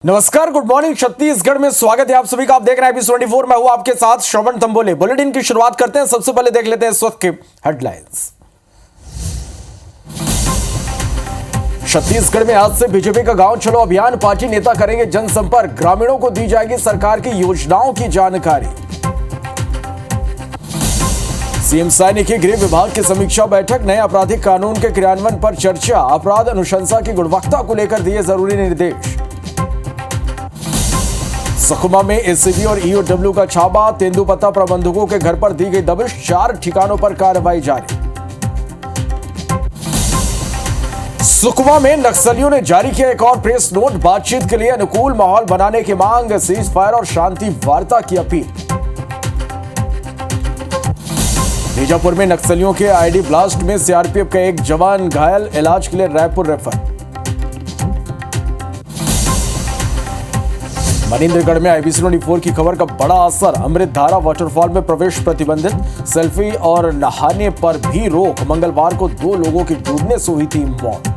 नमस्कार, good morning. Chhattisgarh में स्वागत है आप सभी का। आप देख रहे हैं एबी24। मैं हूं आपके साथ श्रवण तंबोले। बुलेटिन की शुरुआत करते हैं। सबसे पहले देख लेते हैं इस वक्त के हेडलाइंस। छत्तीसगढ़ में आज से बीजेपी का गांव चलो अभियान। पार्टी नेता करेंगे जनसंपर्क। ग्रामीणों को दी जाएगी सरकार की योजनाओं की जानकारी। सीएम सैनी की गृह विभाग की समीक्षा बैठक। नए आपराधिक कानून के क्रियान्वयन पर चर्चा। अपराध अनुशंसा की गुणवत्ता को लेकर दिए जरूरी निर्देश। सुकमा में एसीबी और ईओडब्ल्यू का छापा। तेंदुपत्ता प्रबंधकों के घर पर दी गई दबिश। 4 ठिकानों पर कार्रवाई जारी। सुकमा में नक्सलियों ने जारी किया एक और प्रेस नोट। बातचीत के लिए अनुकूल माहौल बनाने की मांग। सीज फायर और शांति वार्ता की अपील। बीजापुर में नक्सलियों के आईडी ब्लास्ट में सीआरपीएफ का एक जवान घायल। इलाज के लिए रायपुर रेफर। मनिंद्रगढ़ में IBC24 की खबर का बड़ा असर। अमृतधारा वाटरफॉल में प्रवेश प्रतिबंधित। सेल्फी और नहाने पर भी रोक। मंगलवार को 2 लोगों की डूबने से हुई थी मौत।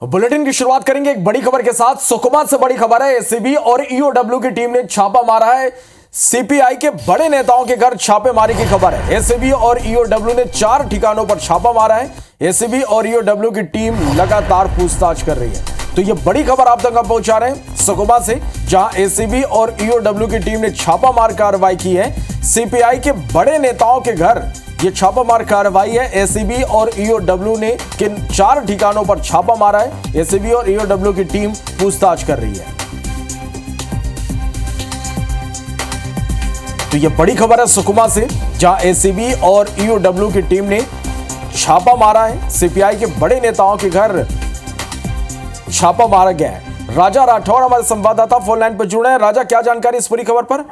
बुलेटिन की शुरुआत करेंगे एक बड़ी खबर के साथ। सुकमा से बड़ी खबर है। एसीबी और ईओडब्ल्यू की टीम ने छापा मारा है। सीपीआई के बड़े नेताओं के घर छापेमारी की खबर है। एसीबी और ईओडब्ल्यू ने 4 ठिकानों पर छापा मारा है। एसीबी और ईओडब्ल्यू की टीम लगातार पूछताछ कर रही है। तो यह बड़ी खबर आप तक हम पहुंचा रहे हैं सुकमा से, जहां एसीबी और ईओडब्ल्यू की टीम ने छापामार कार्रवाई की है। सीपीआई के बड़े नेताओं के घर ये छापामार कार्रवाई है। एसीबी और ईओडब्ल्यू ने किन 4 ठिकानों पर छापा मारा है। एसीबी और ईओडब्ल्यू की टीम पूछताछ कर रही है। तो ये बड़ी खबर है सुकमा से, जहां एसीबी और ईओडब्ल्यू की टीम ने छापा मारा है। सीपीआई के बड़े नेताओं के घर छापा मारा गया है। राजा राठौड़ हमारे संवाददाता फोन लाइन पर जुड़े हैं। राजा, क्या जानकारी इस पूरी खबर पर?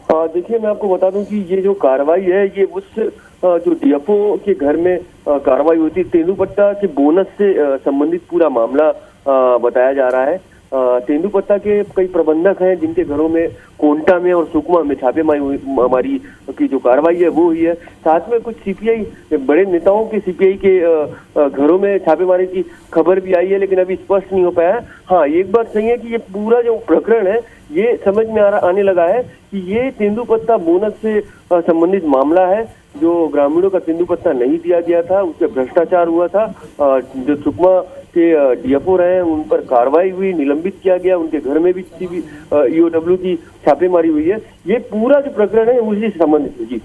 देखिए, मैं आपको बता दूं कि ये जो कार्रवाई है ये उस जो डीएफओ के घर में कार्रवाई हुई थी। तेंदुपत्ता के बोनस से संबंधित पूरा मामला बताया जा रहा है। तेंदुपत्ता के कई प्रबंधक हैं जिनके घरों में कोंटा में और सुकमा में छापेमारी की जो कार्रवाई है वो हुई है। साथ में कुछ सीपीआई बड़े नेताओं के सीपीआई के घरों में छापेमारी की खबर भी आई है, लेकिन अभी स्पष्ट नहीं हो पाया है। हाँ, एक बात सही है कि ये पूरा जो प्रकरण है ये समझ में आने लगा है कि ये तेंदुपत्ता बोनस से संबंधित मामला है। जो ग्रामीणों का तेंदुपत्ता नहीं दिया गया था, उससे भ्रष्टाचार हुआ था। जो सुकमा के डीएफओ रहे उन पर कार्रवाई हुई, निलंबित किया गया। उनके घर में भी ईओडब्ल्यू की छापेमारी हुई है। ये पूरा जो प्रकरण है उसी से संबंधित है। जी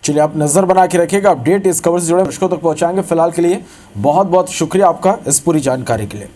चलिए, आप नजर बना के रखिएगा। अपडेट इस खबर से जुड़े दर्शकों तक पहुंचाएंगे। फिलहाल के लिए बहुत बहुत शुक्रिया आपका इस पूरी जानकारी के लिए।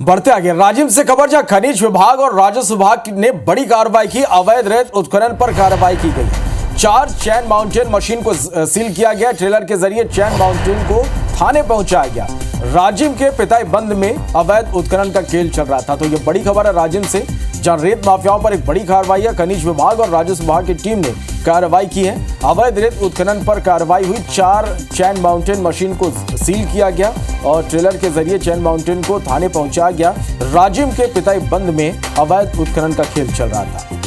बढ़ते आगे राजिम से खबर, जहां खनिज विभाग और राजस्व विभाग ने बड़ी कार्रवाई की। अवैध रेत उत्खनन पर कार्रवाई की गई। 4 चैन माउंटेन मशीन को सील किया गया। ट्रेलर के जरिए चैन माउंटेन को थाने पहुंचाया गया। राजिम के पिताई बंद में अवैध उत्खनन का खेल चल रहा था। तो यह बड़ी खबर है राजिम से, जहां रेत माफियाओं पर एक बड़ी कार्रवाई है। खनिज विभाग और राजस्व विभाग की टीम ने कार्रवाई की है। अवैध रेत उत्खनन पर कार्रवाई हुई। 4 चैन माउंटेन मशीन को सील किया गया और ट्रेलर के जरिए चैन माउंटेन को थाने पहुंचाया गया। राजिम के पिताई बंद में अवैध उत्खनन का खेल चल रहा था।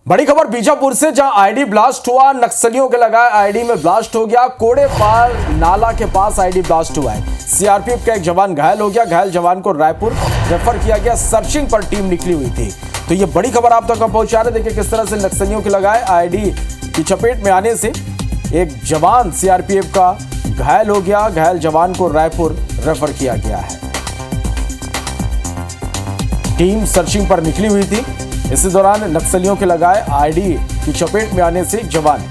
बड़ी खबर बीजापुर से, जहां आईडी ब्लास्ट हुआ। नक्सलियों के लगाए आईडी में ब्लास्ट हो गया। कोड़ेपाल नाला के पास आईडी ब्लास्ट हुआ है। सीआरपीएफ का एक जवान घायल हो गया। घायल जवान को रायपुर रेफर किया गया। सर्चिंग पर टीम निकली हुई थी। तो ये बड़ी खबर आप तक पहुंचा रहे। देखिए किस तरह से नक्सलियों के लगाए आईडी की चपेट में आने से एक जवान सीआरपीएफ का घायल हो गया। घायल जवान को रायपुर रेफर किया गया है। टीम सर्चिंग पर निकली हुई थी। इसी दौरान नक्सलियों के लगाए आईडी की चपेट में आने से जवान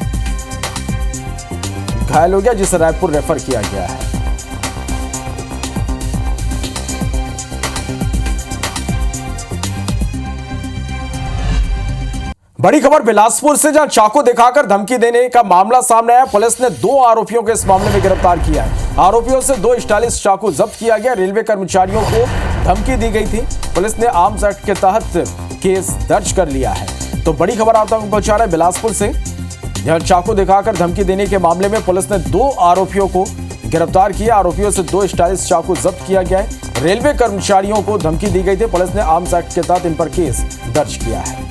घायल हो गया, जिसे रायपुर रेफर किया गया है। बड़ी खबर बिलासपुर से, जहां चाकू दिखाकर धमकी देने का मामला सामने आया। पुलिस ने 2 आरोपियों को इस मामले में गिरफ्तार किया है। आरोपियों से 2 स्टाइलिश चाकू जब्त किया गया। रेलवे कर्मचारियों को धमकी दी गई थी। पुलिस ने आर्म्स एक्ट के तहत केस दर्ज कर लिया है। तो बड़ी खबर आप तक पहुंचा रहे हैं बिलासपुर से, जहां चाकू दिखाकर धमकी देने के मामले में पुलिस ने 2 आरोपियों को गिरफ्तार किया। आरोपियों से 2 स्टाइलिश चाकू जब्त किया गया है। रेलवे कर्मचारियों को धमकी दी गई थी। पुलिस ने आर्म्स एक्ट के तहत इन पर केस दर्ज किया है।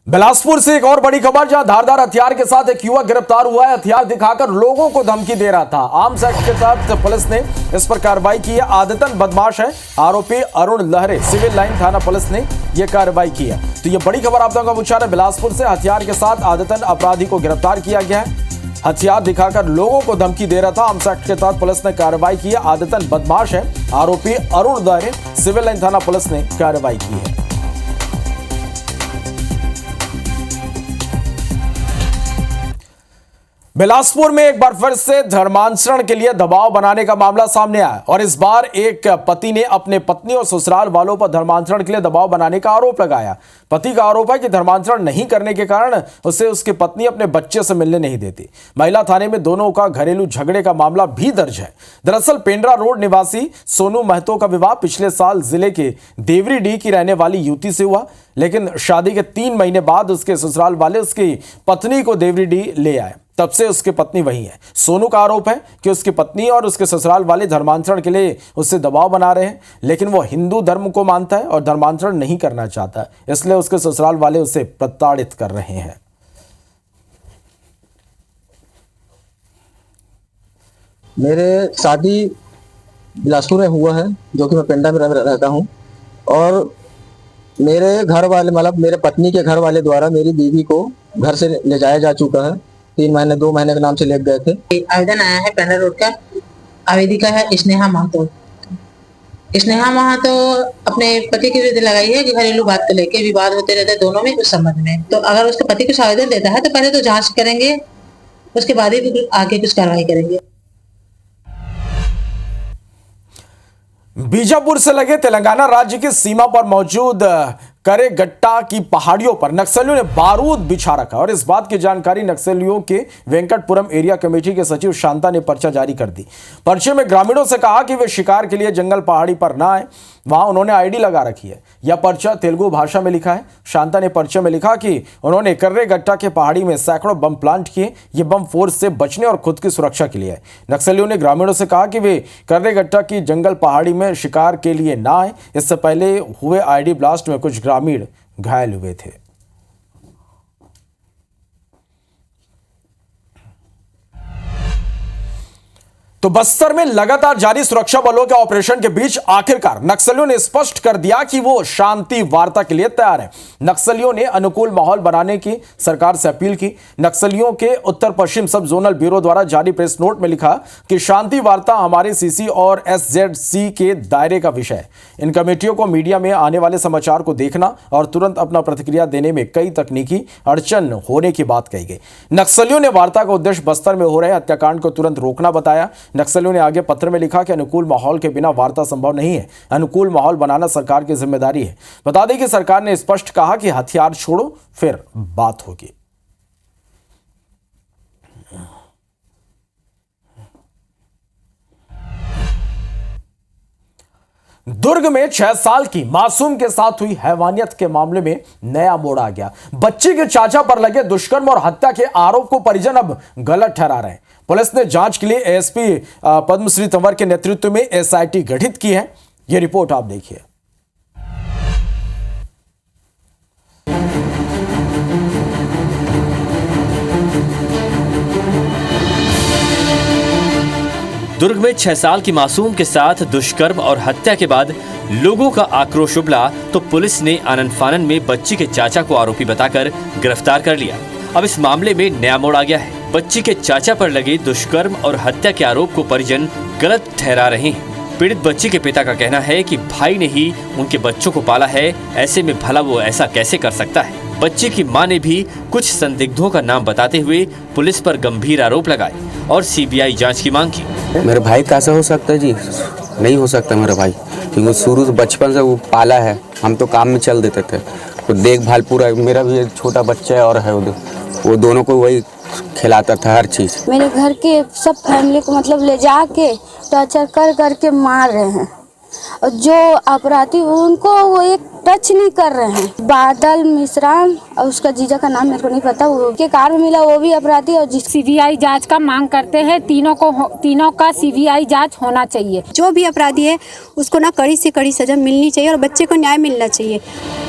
बिलासपुर से एक और बड़ी खबर, जहां धारदार हथियार के साथ एक युवक गिरफ्तार हुआ है। हथियार दिखाकर लोगों को धमकी दे रहा था। आर्म्स एक्ट के तहत पुलिस ने इस पर कार्रवाई की है। आदतन बदमाश है आरोपी अरुण लहरे। सिविल लाइन थाना पुलिस ने यह कार्रवाई की है। तो यह बड़ी खबर आप तक पहुंचा रहे बिलासपुर से। हथियार के साथ आदतन अपराधी को गिरफ्तार किया गया है। हथियार दिखाकर लोगों को धमकी दे रहा था। आर्म्स एक्ट के तहत पुलिस ने कार्रवाई की है। आदतन बदमाश है आरोपी अरुण लहरे। सिविल लाइन थाना पुलिस ने कार्रवाई की है। बिलासपुर में एक बार फिर से धर्मांतरण के लिए दबाव बनाने का मामला सामने आया और इस बार एक पति ने अपने पत्नी और ससुराल वालों पर धर्मांतरण के लिए दबाव बनाने का आरोप लगाया। पति का आरोप है कि धर्मांतरण नहीं करने के कारण उसे उसकी पत्नी अपने बच्चे से मिलने नहीं देती। महिला थाने में दोनों का घरेलू झगड़े का मामला भी दर्ज है। दरअसल पेंड्रा रोड निवासी सोनू महतो का विवाह पिछले साल जिले के देवरीडीह की रहने वाली युवती से हुआ, लेकिन शादी के 3 महीने बाद उसके ससुराल वाले उसकी पत्नी को देवरीडीह ले आए। तब से उसकी पत्नी वही है। सोनू का आरोप है कि उसकी पत्नी और उसके ससुराल वाले धर्मांतरण के लिए उससे दबाव बना रहे हैं, लेकिन वो हिंदू धर्म को मानता है और धर्मांतरण नहीं करना चाहता, इसलिए उसके ससुराल वाले उसे प्रताड़ित कर रहे हैं। मेरे शादी बिलासपुर में हुआ है, जो कि मैं पेंड्रा में रहता हूँ, और मेरे घर वाले मतलब मेरे पत्नी के घर वाले द्वारा मेरी बीवी को घर से ले जाया जा चुका है। 3 महीने 2 महीने के नाम से ले गए थे। आवेदन आया है पेंड्रा रोड का। आवेदिका है स्नेहा महतो। स्नेहा महतो अपने पति की विरुद्ध लगाई है कि घरेलू बात को लेकर विवाद होते रहते हैं दोनों में उस संबंध में। तो अगर उसके पति कुछ आवेदन देता है तो पहले तो जांच करेंगे, उसके बाद ही आगे कुछ कार्रवाई करेंगे। बीजापुर से लगे तेलंगाना राज्य की सीमा पर मौजूद करेगट्टा की पहाड़ियों पर नक्सलियों ने बारूद बिछा रखा और इस बात की जानकारी नक्सलियों के वेंकटपुरम एरिया कमेटी के सचिव शांता ने पर्चा जारी कर दी। पर्चे में ग्रामीणों से कहा कि वे शिकार के लिए जंगल पहाड़ी पर ना आए। वहां उन्होंने आईडी लगा रखी है। यह पर्चा तेलुगु भाषा में लिखा है। शांता ने पर्चे में लिखा कि उन्होंने करेगट्टा के पहाड़ी में सैकड़ों बम प्लांट किए। ये बम फोर्स से बचने और खुद की सुरक्षा के लिए है। नक्सलियों ने ग्रामीणों से कहा कि वे करेगट्टा की जंगल पहाड़ी में शिकार के लिए ना आए। इससे पहले हुए आईडी ब्लास्ट में कुछ ग्रामीण घायल हुए थे। तो बस्तर में लगातार जारी सुरक्षा बलों के ऑपरेशन के बीच आखिरकार नक्सलियों ने स्पष्ट कर दिया कि वो शांति वार्ता के लिए तैयार हैं। नक्सलियों ने अनुकूल माहौल बनाने की सरकार से अपील की। नक्सलियों के उत्तर पश्चिम सब जोनल ब्यूरो द्वारा जारी प्रेस नोट में लिखा कि शांति वार्ता हमारे सीसी और एसजेडसी के दायरे का विषय है। इन कमेटियों को मीडिया में आने वाले समाचार को देखना और तुरंत अपना प्रतिक्रिया देने में कई तकनीकी अड़चन होने की बात कही गई। नक्सलियों ने वार्ता का उद्देश्य बस्तर में हो रहे हत्याकांड को तुरंत रोकना बताया। नक्सलियों ने आगे पत्र में लिखा कि अनुकूल माहौल के बिना वार्ता संभव नहीं है। अनुकूल माहौल बनाना सरकार की जिम्मेदारी है। बता दें कि सरकार ने स्पष्ट कहा कि हथियार छोड़ो फिर बात होगी। दुर्ग में 6 साल की मासूम के साथ हुई हैवानियत के मामले में नया मोड़ आ गया। बच्ची के चाचा पर लगे दुष्कर्म और हत्या के आरोप को परिजन अब गलत ठहरा रहे हैं। पुलिस ने जांच के लिए एएसपी पद्मश्री तंवर के नेतृत्व में एसआईटी गठित की है। यह रिपोर्ट आप देखिए। दुर्ग में 6 साल की मासूम के साथ दुष्कर्म और हत्या के बाद लोगों का आक्रोश उबला तो पुलिस ने आनन फानन में बच्ची के चाचा को आरोपी बताकर गिरफ्तार कर लिया। अब इस मामले में नया मोड़ आ गया है। बच्ची के चाचा पर लगे दुष्कर्म और हत्या के आरोप को परिजन गलत ठहरा रहे हैं। पीड़ित बच्ची के पिता का कहना है कि भाई ने ही उनके बच्चों को पाला है, ऐसे में भला वो ऐसा कैसे कर सकता है। बच्ची की मां ने भी कुछ संदिग्धों का नाम बताते हुए पुलिस पर गंभीर आरोप लगाए और सीबीआई जांच की मांग की। मेरे भाई कैसा हो सकता है जी? नहीं हो सकता मेरा भाई, क्योंकि शुरू से बचपन से वो पाला है। हम तो काम में चल देते थे, तो देखभाल पूरा, मेरा भी एक छोटा बच्चा है और है वो दोनों को वही खिलाता था हर चीज़। मेरे घर के सब फैमिली को मतलब ले जा के टॉर्चर कर करके मार रहे हैं, और जो अपराधी उनको वो एक टच नहीं कर रहे हैं। बादल मिश्रा और उसका जीजा का नाम मेरे को नहीं पता, वो के कार में मिला, वो भी अपराधी। और जिस सीबीआई जांच का मांग करते हैं, तीनों का सीबीआई जांच होना चाहिए। जो भी अपराधी है उसको ना कड़ी से कड़ी सजा मिलनी चाहिए और बच्चे को न्याय मिलना चाहिए।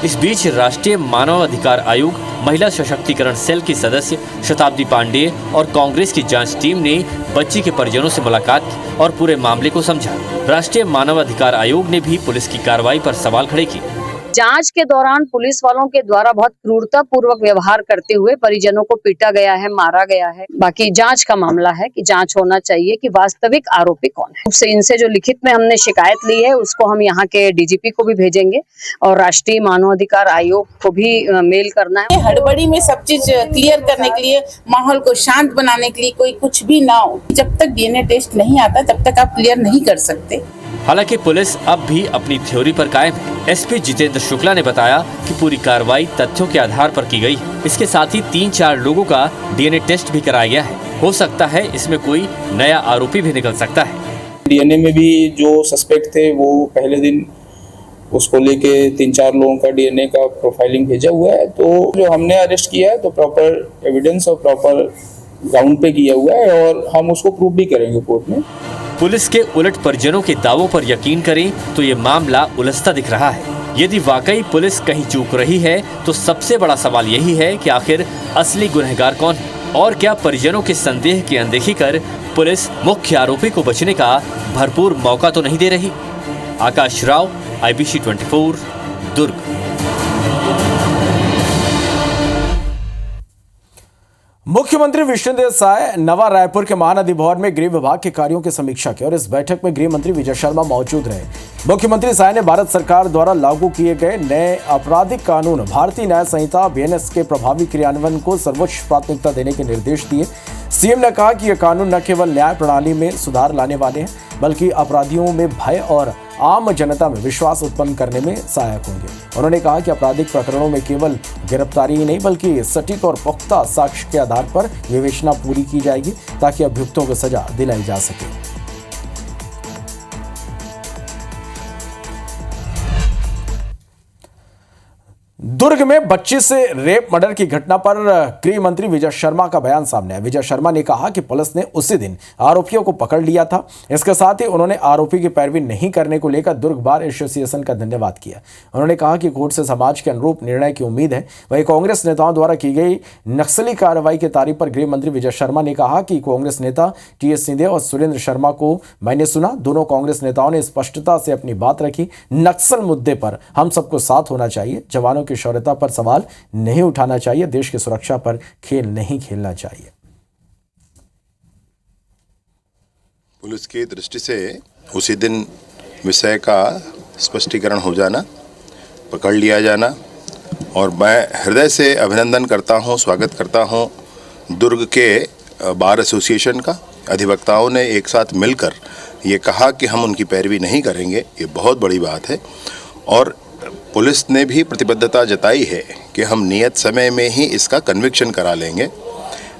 इस बीच राष्ट्रीय मानव अधिकार आयोग, महिला सशक्तिकरण सेल की सदस्य शताब्दी पांडेय और कांग्रेस की जांच टीम ने बच्ची के परिजनों से मुलाकात की और पूरे मामले को समझा। राष्ट्रीय मानव अधिकार आयोग ने भी पुलिस की कार्रवाई पर सवाल खड़े किए। जांच के दौरान पुलिस वालों के द्वारा बहुत क्रूरता पूर्वक व्यवहार करते हुए परिजनों को पीटा गया है, मारा गया है। बाकी जांच का मामला है कि जांच होना चाहिए कि वास्तविक आरोपी कौन है। उससे इनसे जो लिखित में हमने शिकायत ली है उसको हम यहाँ के डीजीपी को भी भेजेंगे और राष्ट्रीय मानवाधिकार आयोग को भी मेल करना है। हड़बड़ी में सब चीज क्लियर करने के लिए, माहौल को शांत बनाने के लिए, कोई कुछ भी ना हो, जब तक डीएनए टेस्ट नहीं आता तब तक आप क्लियर नहीं कर सकते। हालांकि पुलिस अब भी अपनी थ्योरी पर कायम है। एसपी जितेंद्र शुक्ला ने बताया कि पूरी कार्रवाई तथ्यों के आधार पर की गई है। इसके साथ ही 3-4 लोगों का डीएनए टेस्ट भी कराया गया है। हो सकता है इसमें कोई नया आरोपी भी निकल सकता है। डीएनए में भी जो सस्पेक्ट थे वो पहले दिन उसको लेके 3-4 लोगों का डीएनए का प्रोफाइलिंग भेजा हुआ है। तो जो हमने अरेस्ट किया है तो प्रॉपर एविडेंस और प्रॉपर ग्राउंड पे किया हुआ है और हम उसको प्रूव भी करेंगे कोर्ट में। पुलिस के उलट परिजनों के दावों पर यकीन करें तो ये मामला उलझता दिख रहा है। यदि वाकई पुलिस कहीं चूक रही है तो सबसे बड़ा सवाल यही है कि आखिर असली गुनहगार कौन है और क्या परिजनों के संदेह की अनदेखी कर पुलिस मुख्य आरोपी को बचने का भरपूर मौका तो नहीं दे रही। आकाश राव, IBC 24, दुर्ग। मुख्यमंत्री विष्णुदेव साय नवा रायपुर के महानदी भवन में गृह विभाग के कार्यों की समीक्षा की और इस बैठक में गृह मंत्री विजय शर्मा मौजूद रहे। मुख्यमंत्री साय ने भारत सरकार द्वारा लागू किए गए नए आपराधिक कानून भारतीय न्याय संहिता BNS के प्रभावी क्रियान्वयन को सर्वोच्च प्राथमिकता देने के निर्देश दिए। सीएम ने कहा कि ये कानून न केवल न्याय प्रणाली में सुधार लाने वाले हैं बल्कि अपराधियों में भय और आम जनता में विश्वास उत्पन्न करने में सहायक होंगे। उन्होंने कहा कि आपराधिक प्रकरणों में केवल गिरफ्तारी ही नहीं बल्कि सटीक और पुख्ता साक्ष्य के आधार पर विवेचना पूरी की जाएगी ताकि अभियुक्तों को सजा दिलाई जा सके। दुर्ग में बच्ची से रेप मर्डर की घटना पर गृह मंत्री विजय शर्मा का बयान सामने आया। विजय शर्मा ने कहा कि पुलिस ने उसी दिन आरोपियों को पकड़ लिया था। इसके साथ ही उन्होंने आरोपी की पैरवी नहीं करने को लेकर दुर्ग बार एसोसिएशन का धन्यवाद किया। उन्होंने कहा कि कोर्ट से समाज के अनुरूप निर्णय की उम्मीद है। वहीं कांग्रेस नेताओं द्वारा की गई नक्सली कार्रवाई की तारीफ पर गृह मंत्री विजय शर्मा ने कहा कि कांग्रेस नेता TS सिंहदेव और सुरेंद्र शर्मा को मैंने सुना। दोनों कांग्रेस नेताओं ने स्पष्टता से अपनी बात रखी। नक्सल मुद्दे पर हम सबको साथ होना चाहिए। जवानों की शौर्यता पर सवाल नहीं उठाना चाहिए। देश की सुरक्षा पर खेल नहीं खेलना चाहिए। पुलिस की दृष्टि से उसी दिन विषय का स्पष्टीकरण हो जाना, पकड़ लिया जाना, और मैं हृदय से अभिनंदन करता हूं, स्वागत करता हूं दुर्ग के बार एसोसिएशन का। अधिवक्ताओं ने एक साथ मिलकर ये कहा कि हम उनकी पैरवी नहीं करेंगे, ये बहुत बड़ी बात है। और पुलिस ने भी प्रतिबद्धता जताई है कि हम नियत समय में ही इसका कन्विक्शन करा लेंगे।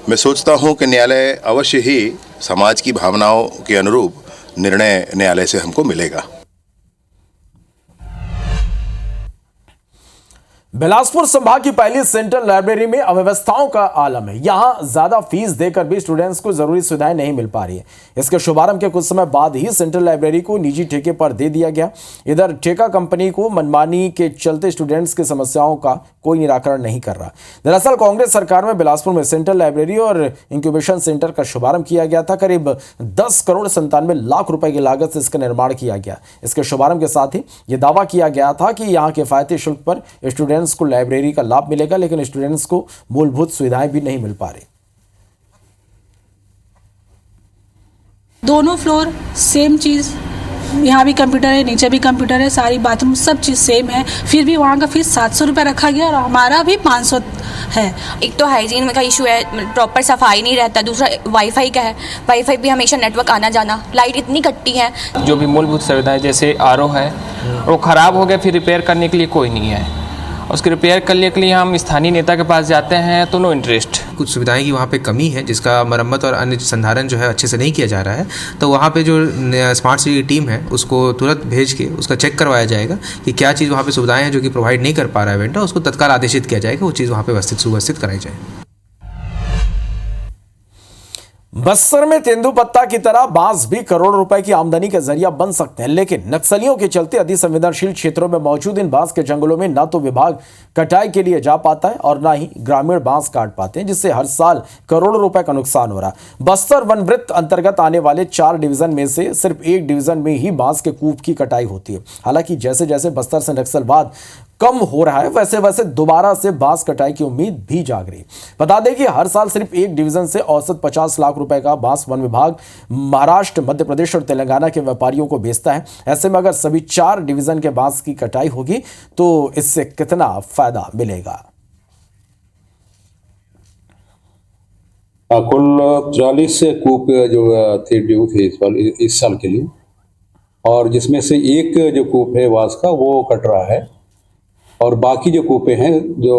मैं सोचता हूं कि न्यायालय अवश्य ही समाज की भावनाओं के अनुरूप निर्णय न्यायालय से हमको मिलेगा। बिलासपुर संभाग की पहली सेंट्रल लाइब्रेरी में अव्यवस्थाओं का आलम है। यहां ज्यादा फीस देकर भी स्टूडेंट्स को जरूरी सुविधाएं नहीं मिल पा रही है। इसके शुभारंभ के कुछ समय बाद ही सेंट्रल लाइब्रेरी को निजी ठेके पर दे दिया गया। इधर ठेका कंपनी को मनमानी के चलते स्टूडेंट्स की समस्याओं का कोई निराकरण नहीं कर रहा। दरअसल कांग्रेस सरकार में बिलासपुर में सेंट्रल लाइब्रेरी और इंक्यूबेशन सेंटर का शुभारंभ किया गया था। करीब 10 करोड़ 97 लाख रुपए की लागत से इसका निर्माण किया गया। इसके शुभारंभ के साथ ही यह दावा किया गया था कि यहाँ किफायती शुल्क पर स्टूडेंट्स को लाइब्रेरी का लाभ मिलेगा, लेकिन स्टूडेंट्स को मूलभूत सुविधाएं भी नहीं मिल पा रही। दोनों फ्लोर सेम चीज यहाँ भी कंप्यूटर है, नीचे भी कंप्यूटर है, सारी बाथरूम सब चीज़ सेम है, फिर भी वहाँ का फीस 700 रुपये रखा गया और हमारा भी 500 है। एक तो हाइजीन का इशू है, प्रॉपर सफाई नहीं रहता, दूसरा वाईफाई का है, वाईफाई भी हमेशा नेटवर्क आना जाना, लाइट इतनी कटती है। जो भी मूलभूत सुविधाएं जैसे आरओ है वो ख़राब हो गया, फिर रिपेयर करने के लिए कोई नहीं है, उसकी रिपेयर करने के लिए हम स्थानीय नेता के पास जाते हैं तो नो इंटरेस्ट। कुछ सुविधाएं की वहाँ पे कमी है जिसका मरम्मत और अन्य संधारण जो है अच्छे से नहीं किया जा रहा है, तो वहाँ पे जो स्मार्ट सिटी की टीम है उसको तुरंत भेज के उसका चेक करवाया जाएगा कि क्या चीज़ वहाँ पे सुविधाएं हैं जो कि प्रोवाइड नहीं कर पा रहा है वेंडर, उसको तत्काल आदेशित किया जाएगा, वो चीज़ वहाँ पे सुव्यवस्थित कराई जाए। बस्तर में तेंदुपत्ता की तरह बांस भी करोड़ों रुपए की आमदनी का जरिया बन सकते हैं, लेकिन नक्सलियों के चलते अति संवेदनशील क्षेत्रों में मौजूद इन बांस के जंगलों में न तो विभाग कटाई के लिए जा पाता है और न ही ग्रामीण बांस काट पाते हैं, जिससे हर साल करोड़ों रुपए का नुकसान हो रहा है। बस्तर वन वृत्त अंतर्गत आने वाले 4 डिवीजन में से सिर्फ 1 डिवीजन में ही बांस के कूप की कटाई होती है। हालांकि जैसे जैसे बस्तर से नक्सलवाद कम हो रहा है वैसे वैसे दोबारा से बांस कटाई की उम्मीद भी जाग रही। बता दें कि हर साल सिर्फ 1 डिवीजन से औसत 50 लाख रुपए का बांस वन विभाग महाराष्ट्र, मध्य प्रदेश और तेलंगाना के व्यापारियों को बेचता है। ऐसे में अगर सभी 4 डिवीजन के बांस की कटाई होगी तो इससे कितना फायदा मिलेगा। कुल 40 कूप जो थे ड्यू थे इस साल के लिए, और जिसमें से एक जो कूप है बांस का वो कट रहा है, और बाकी जो कूपे हैं जो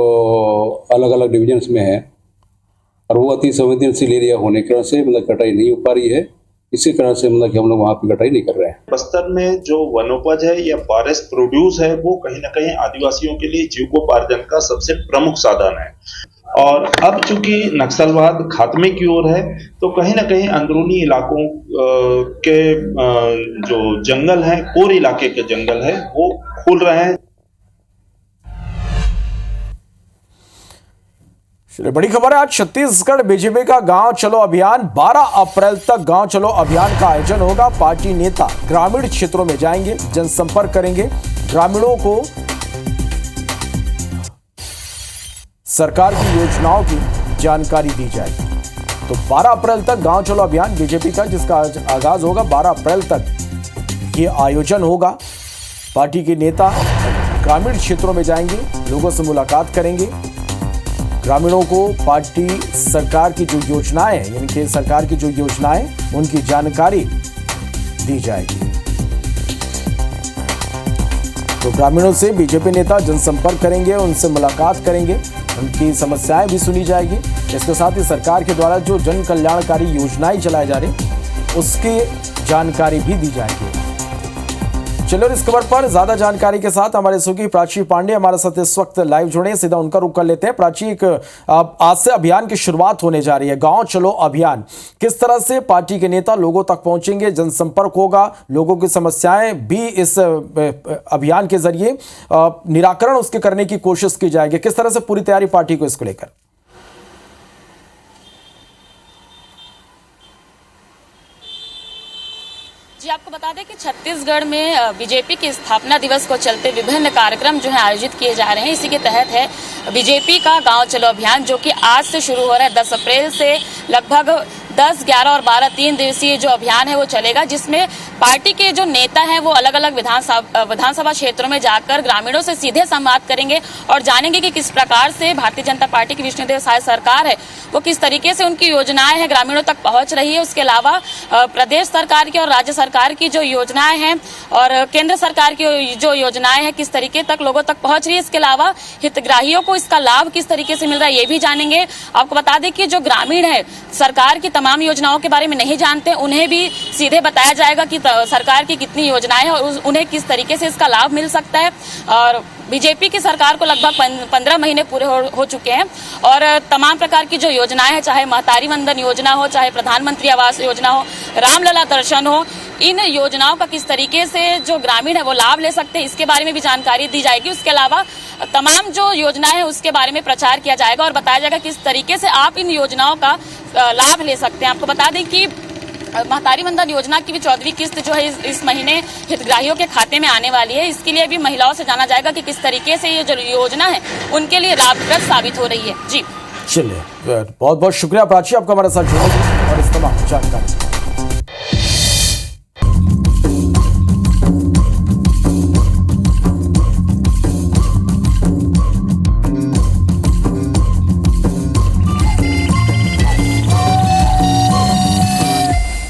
अलग अलग डिविजन्स में हैं और वो अति संवेदनशील एरिया होने के कारण से मतलब कटाई नहीं हो पा रही है। इसी कारण से मतलब कि हम लोग वहाँ पे कटाई नहीं कर रहे हैं। बस्तर में जो वनोपज है या फॉरेस्ट प्रोड्यूस है वो कहीं ना कहीं आदिवासियों के लिए जीविकोपार्जन का सबसे प्रमुख साधन है, और अब चूंकि नक्सलवाद खात्मे की ओर है तो कहीं ना कहीं अंदरूनी इलाकों के जो जंगल हैं, कोर इलाके के जंगल है वो खुल रहे हैं। बड़ी खबर है, आज छत्तीसगढ़ बीजेपी का गांव चलो अभियान 12 अप्रैल तक गांव चलो अभियान का आयोजन होगा। पार्टी नेता ग्रामीण क्षेत्रों में जाएंगे, जनसंपर्क करेंगे, ग्रामीणों को सरकार की योजनाओं की जानकारी दी जाएगी। तो 12 अप्रैल तक गांव चलो अभियान बीजेपी का, जिसका आगाज होगा 12 अप्रैल तक ये आयोजन होगा। पार्टी के नेता ग्रामीण क्षेत्रों में जाएंगे, लोगों से मुलाकात करेंगे, ग्रामीणों को पार्टी सरकार की जो योजनाएं हैं, यानी कि सरकार की जो योजनाएं उनकी जानकारी दी जाएगी। तो ग्रामीणों से बीजेपी नेता जनसंपर्क करेंगे, उनसे मुलाकात करेंगे, उनकी समस्याएं भी सुनी जाएगी। इसके साथ ही सरकार के द्वारा जो जन कल्याणकारी योजनाएं चलाई जा रही उसकी जानकारी भी दी जाएगी। चलो इस खबर पर ज्यादा जानकारी के साथ हमारे सहयोगी प्राची पांडे हमारे साथ इस वक्त लाइव जुड़े, सीधा उनका रुख कर लेते हैं। प्राची, एक आज से अभियान की शुरुआत होने जा रही है, गांव चलो अभियान, किस तरह से पार्टी के नेता लोगों तक पहुंचेंगे, जनसंपर्क होगा, लोगों की समस्याएं भी इस अभियान के जरिए निराकरण उसके करने की कोशिश की जाएगी, किस तरह से पूरी तैयारी पार्टी को इसको लेकर? जी, आपको बता दें कि छत्तीसगढ़ में बीजेपी के स्थापना दिवस को चलते विभिन्न कार्यक्रम जो है आयोजित किए जा रहे हैं। इसी के तहत है बीजेपी का गांव चलो अभियान, जो कि आज से शुरू हो रहा है। 10 अप्रैल से लगभग 10, 11 और 12 3 दिवसीय जो अभियान है वो चलेगा, जिसमें पार्टी के जो नेता हैं वो अलग अलग विधानसभा क्षेत्रों में जाकर ग्रामीणों से सीधे संवाद करेंगे और जानेंगे कि किस प्रकार से भारतीय जनता पार्टी की विष्णुदेव साय सरकार है वो किस तरीके से उनकी योजनाएं हैं ग्रामीणों तक पहुंच रही है। उसके अलावा प्रदेश सरकार की और राज्य सरकार की जो योजनाएं हैं और केंद्र सरकार की जो योजनाएं हैं किस तरीके तक लोगों तक पहुंच रही है। इसके अलावा हितग्राहियों को इसका लाभ किस तरीके से मिल रहा है ये भी जानेंगे। आपको बता दें कि जो ग्रामीण है सरकार की तमाम योजनाओं के बारे में नहीं जानते, उन्हें भी सीधे बताया जाएगा कि सरकार की कितनी योजनाएं हैं और उन्हें किस तरीके से इसका लाभ मिल सकता है। और बीजेपी की सरकार को लगभग 15 महीने पूरे हो चुके हैं और तमाम प्रकार की जो योजनाएं हैं, चाहे महतारी वंदन योजना हो, चाहे प्रधानमंत्री आवास योजना हो, रामलला दर्शन हो, इन योजनाओं का किस तरीके से जो ग्रामीण है वो लाभ ले सकते हैं इसके बारे में भी जानकारी दी जाएगी। उसके अलावा तमाम जो योजनाएं हैं उसके बारे में प्रचार किया जाएगा और बताया जाएगा किस तरीके से आप इन योजनाओं का लाभ ले सकते हैं। आपको बता दें कि महतारी वंदन योजना की भी 14वीं किस्त जो है इस महीने हितग्राहियों के खाते में आने वाली है। इसके लिए भी महिलाओं से जाना जाएगा कि किस तरीके से ये जो योजना है उनके लिए लाभप्रद साबित हो रही है। जी चलिए, बहुत बहुत शुक्रिया प्राची आपका हमारे साथ जुड़ने और इस तमाम जानकारी।